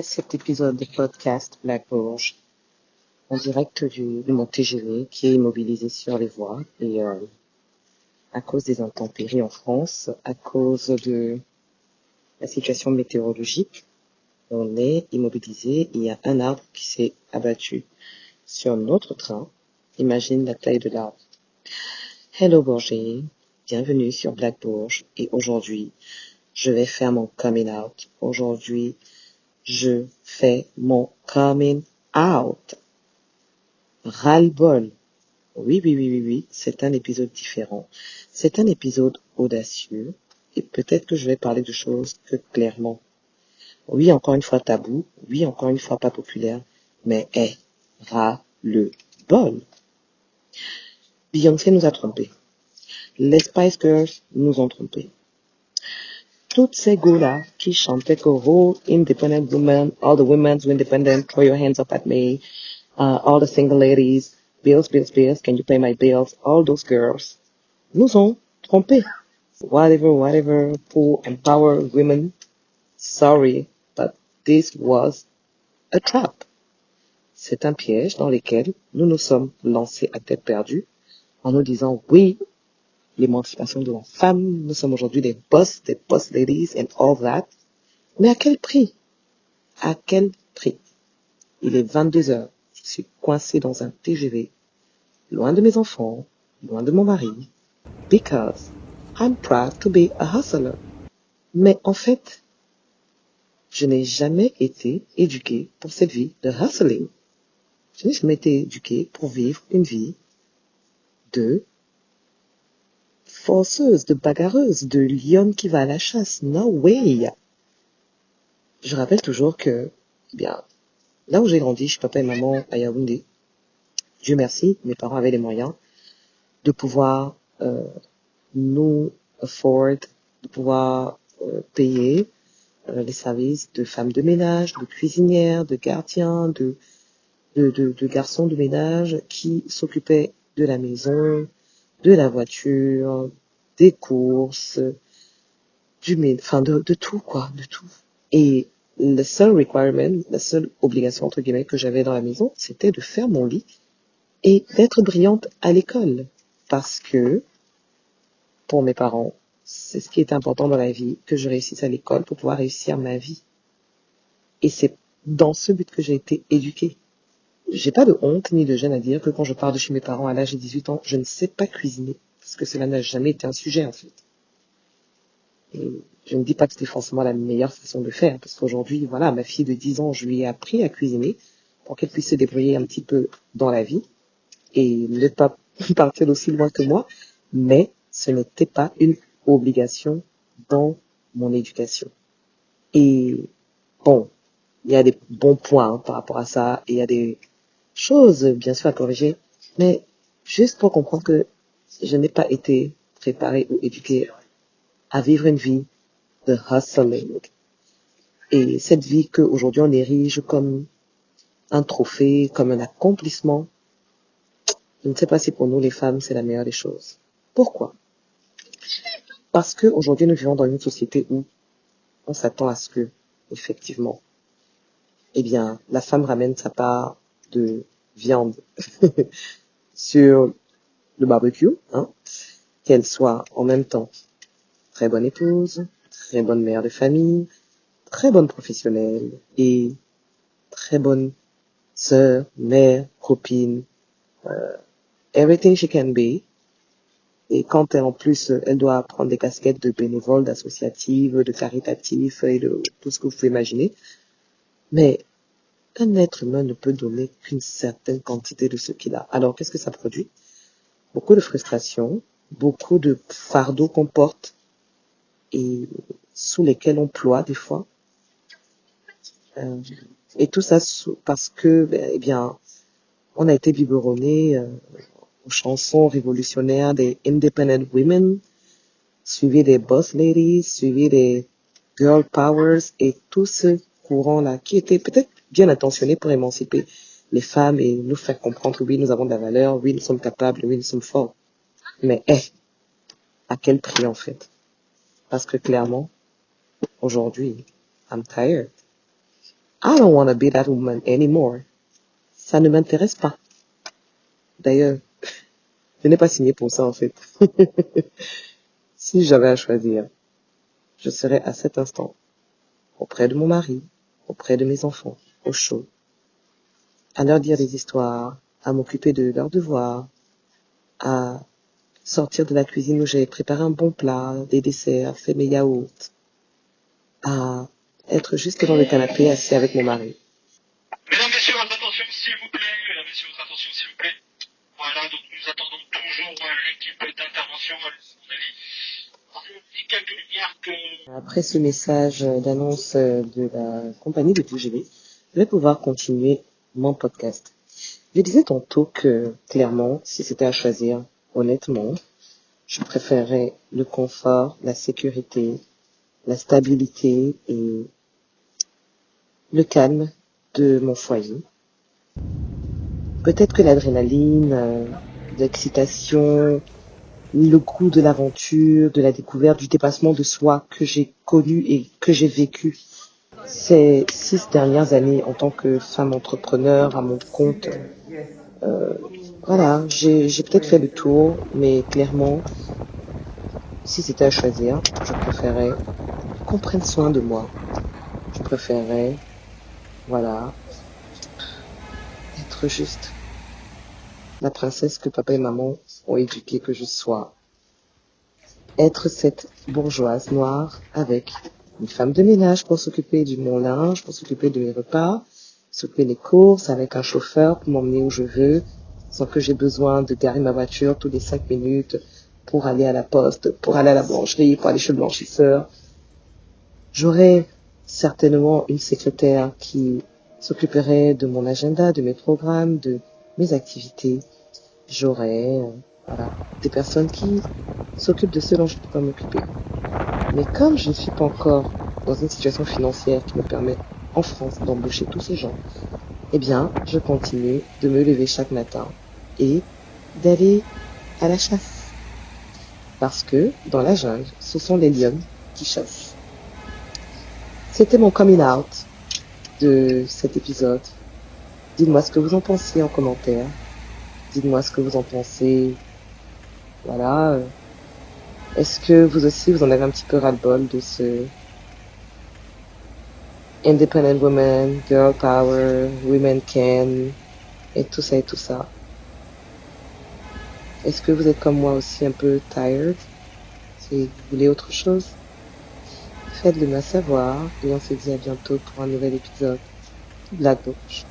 Cet épisode de podcast Black Bourge en direct de mon TGV qui est immobilisé sur les voies et à cause des intempéries en France, à cause de la situation météorologique, on est immobilisé et il y a un arbre qui s'est abattu sur notre train. Imagine la taille de l'arbre. Hello Bourget, bienvenue sur Black Bourge et aujourd'hui je vais faire mon coming out. Aujourd'hui je fais mon coming out. Ras-le-bol. Oui, c'est un épisode différent. C'est un épisode audacieux et peut-être que je vais parler de choses que clairement. Oui, encore une fois tabou. Oui, encore une fois pas populaire. Mais ras-le-bol. Beyoncé nous a trompés. Les Spice Girls nous ont trompés. Toutes ces go-là qui chantaient que oh, independent women, all the women's independent, throw your hands up at me, all the single ladies, bills, can you pay my bills, all those girls, nous ont trompés. Whatever, pour empower women, sorry, but this was a trap. C'est un piège dans lequel nous nous sommes lancés à tête perdue en nous disant oui, l'émancipation de la femme, nous sommes aujourd'hui des boss ladies and all that. Mais à quel prix? À quel prix? Il est 22 heures. Je suis coincé dans un TGV, loin de mes enfants, loin de mon mari, because I'm proud to be a hustler. Mais en fait, je n'ai jamais été éduqué pour cette vie de hustling. Je n'ai jamais été éduqué pour vivre une vie de forceuse, de bagarreuse, de lionne qui va à la chasse. No way! Je rappelle toujours que, bien, là où j'ai grandi, chez papa et maman à Yaoundé, Dieu merci, mes parents avaient les moyens de pouvoir nous afford, de pouvoir payer les services de femmes de ménage, de cuisinières, de gardiens, de garçons de ménage qui s'occupaient de la maison, de la voiture, des courses, de tout quoi, de tout. Et le seul requirement, la seule obligation entre guillemets que j'avais dans la maison, c'était de faire mon lit et d'être brillante à l'école. Parce que, pour mes parents, c'est ce qui est important dans la vie, que je réussisse à l'école pour pouvoir réussir ma vie. Et c'est dans ce but que j'ai été éduquée. J'ai pas de honte ni de gêne à dire que quand je pars de chez mes parents à l'âge de 18 ans, je ne sais pas cuisiner. Parce que cela n'a jamais été un sujet, en fait. Et je ne dis pas que c'était forcément la meilleure façon de faire. Parce qu'aujourd'hui, voilà, ma fille de 10 ans, je lui ai appris à cuisiner pour qu'elle puisse se débrouiller un petit peu dans la vie. Et ne pas partir aussi loin que moi. Mais ce n'était pas une obligation dans mon éducation. Et bon, il y a des bons points par rapport à ça. Et il y a des choses, bien sûr, à corriger, mais juste pour comprendre que je n'ai pas été préparée ou éduquée à vivre une vie de hustling. Et cette vie qu'aujourd'hui on érige comme un trophée, comme un accomplissement, je ne sais pas si pour nous les femmes c'est la meilleure des choses. Pourquoi? Parce que aujourd'hui nous vivons dans une société où on s'attend à ce que, effectivement, eh bien, la femme ramène sa part de viande sur le barbecue, hein, qu'elle soit en même temps très bonne épouse, très bonne mère de famille, très bonne professionnelle et très bonne sœur, mère, copine, everything she can be. Et quand elle, en plus, elle doit prendre des casquettes de bénévole, d'associative, de caritatif et de tout ce que vous pouvez imaginer. Mais un être humain ne peut donner qu'une certaine quantité de ce qu'il a. Alors, qu'est-ce que ça produit? Beaucoup de frustration, beaucoup de fardeaux qu'on porte et sous lesquels on ploie des fois. Et tout ça parce que, eh bien, on a été biberonné aux chansons révolutionnaires des independent women, suivi des boss ladies, suivi des girl powers et tout ce courant-là qui était peut-être bien intentionné pour émanciper les femmes et nous faire comprendre que oui, nous avons de la valeur, oui, nous sommes capables, oui, nous sommes forts. Mais, à quel prix en fait? Parce que clairement, aujourd'hui, I'm tired. I don't want to be that woman anymore. Ça ne m'intéresse pas. D'ailleurs, je n'ai pas signé pour ça en fait. Si j'avais à choisir, je serais à cet instant auprès de mon mari, auprès de mes enfants, au chaud, à leur dire des histoires, à m'occuper de leurs devoirs, à sortir de la cuisine où j'ai préparé un bon plat, des desserts, fait mes yaourts, à être juste dans le canapé assis avec mon mari. Mesdames, messieurs, votre attention, s'il vous plaît. Mesdames, messieurs, votre attention, s'il vous plaît. Voilà, donc nous attendons toujours l'équipe d'intervention. Et quelques lumières que... Après ce message d'annonce de la compagnie de TGV, je vais pouvoir continuer mon podcast. Je disais tantôt que, clairement, si c'était à choisir, honnêtement, je préférerais le confort, la sécurité, la stabilité et le calme de mon foyer. Peut-être que l'adrénaline, l'excitation, le goût de l'aventure, de la découverte, du dépassement de soi que j'ai connu et que j'ai vécu ces 6 dernières années en tant que femme entrepreneur à mon compte. Voilà, j'ai peut-être fait le tour, mais clairement, si c'était à choisir, je préférais qu'on prenne soin de moi. Je préférerais, voilà, être juste la princesse que papa et maman ont éduqué que je sois. Être cette bourgeoise noire avec une femme de ménage pour s'occuper de mon linge, pour s'occuper de mes repas, s'occuper des courses avec un chauffeur pour m'emmener où je veux, sans que j'ai besoin de garer ma voiture tous les 5 minutes pour aller à la poste, pour aller à la blancherie, pour aller chez le blanchisseur. J'aurais certainement une secrétaire qui s'occuperait de mon agenda, de mes programmes, de mes activités. J'aurais, voilà, des personnes qui s'occupent de ce dont je ne peux pas m'occuper. Mais comme je ne suis pas encore dans une situation financière qui me permet en France d'embaucher tous ces gens, eh bien, je continue de me lever chaque matin et d'aller à la chasse. Parce que, dans la jungle, ce sont les lions qui chassent. C'était mon coming out de cet épisode. Dites-moi ce que vous en pensez en commentaire. Dites-moi ce que vous en pensez. Voilà. Est-ce que vous aussi, vous en avez un petit peu ras-le-bol de ce independent woman, girl power, women can, et tout ça et tout ça? Est-ce que vous êtes comme moi aussi un peu tired? Si vous voulez autre chose, faites-le moi savoir et on se dit à bientôt pour un nouvel épisode de Black Books.